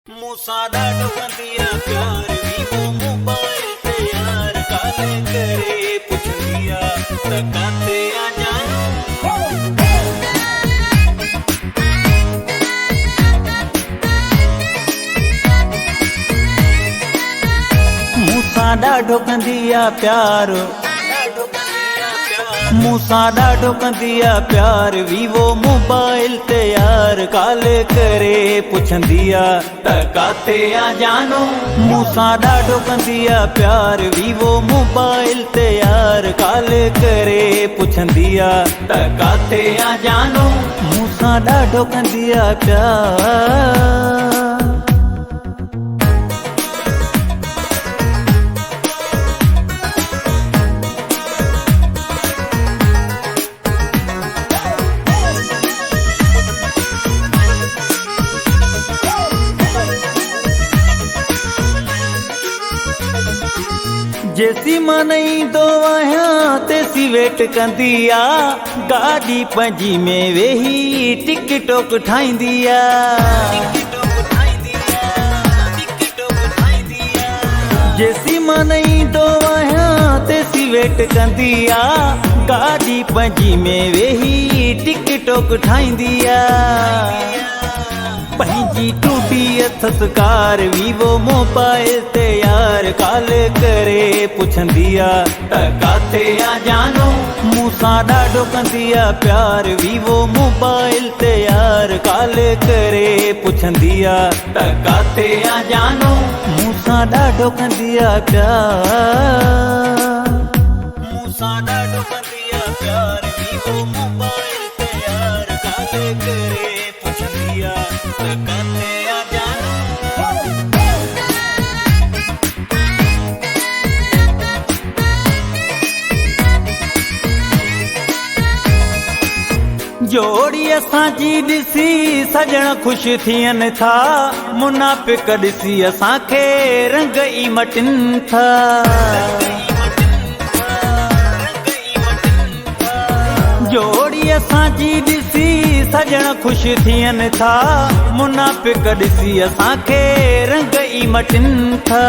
मूसा ॾाढो कंदी आ प्यार वीवो मोबाइल ते यार काले करे पुछंदी आ त काथे आ जानू मूसा ॾाढो कंदी आ प्यार मूसा ॾाढो कंदी आ प्यार वीवो मोबाइल ते यार काले करे पुछंदी आ त काथे आ जानू मूसा ॾाढो कंदी आ प्यार वीवो मोबाइल ते यार काले करे पुछंदी आ त काथे आ जानू मूसा ॾाढो कंदी आ प्यार जेसी मां नहीं दो आया तेसी वेट कंदी आ गाड़ी पंजी में वेही टिकटॉक ठाहींदी आ जेसी मां नहीं दो आया तेसी वेट कंदी आ गाड़ी पंजी में वेही टिकटॉक ठाहींदी आ पंहिंजी टूटी अथस कार वीवो मोबाइल ते यार काले करे पुछंदी आ त काथे आ जानू मूसा ॾाढो कंदी आ प्यार वीवो मोबाइल ते यार काले करे पुछंदी आ त काथे आ जानू मूसा ॾाढो कंदी आ प्यार मूसा ॾाढो कंदी आ प्यार वीवो मोबाइल ते यार काले करे पुछंदी आ त काथे आ जानू जोड़ी असांजी ॾिसी सजण ख़ुशि थियनि था मुनाफ़िक ॾिसी असांखे रंग ई मटनि था जोड़ी असांजी ॾिसी सजण ख़ुशि थियनि था मुनाफ़िक ॾिसी असांखे रंग ई मटनि था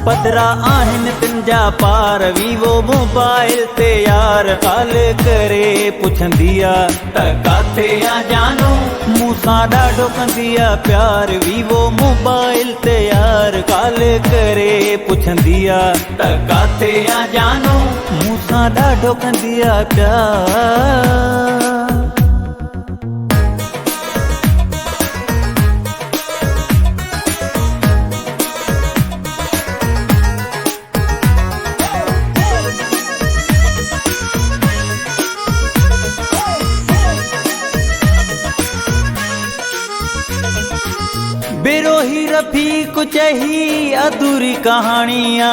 पदरा आहिनि तिन जा पार वीवो मोबाइल ते यार काले करे पुछंदी आ त काथे आ जानू मूसा ॾाढो कंदी आ प्यार वीवो मोबाइल ते यार काले करे पुछंदी आ त काथे आ जानू मूसा ॾाढो कंदी आ प्यार बिरोही रफ़ीक चही अधूरी कहाणी आ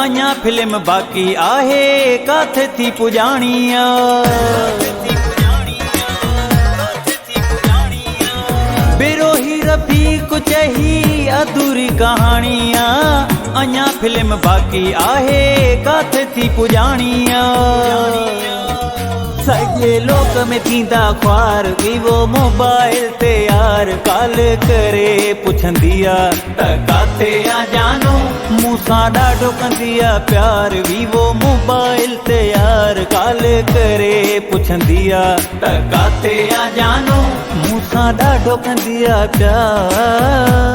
अञा फिल्म बाक़ी आहे काथे थी पुॼाणी आ बिरोही रफ़ीक चही अधूरी कहाणी आ अञा फिल्म बाक़ी आहे काथे थी पुॼाणी आ सॼे लोक में थींदा ख्वार वीवो मोबाइल ते यार काले करे पुछंदी आ त काथे आ जानू मूसा ॾाढो कंदी आ प्यार वीवो मोबाइल ते यार काले करे पुछंदी आ त काथे आ जानू मूसा ॾाढो कंदी आ प्यार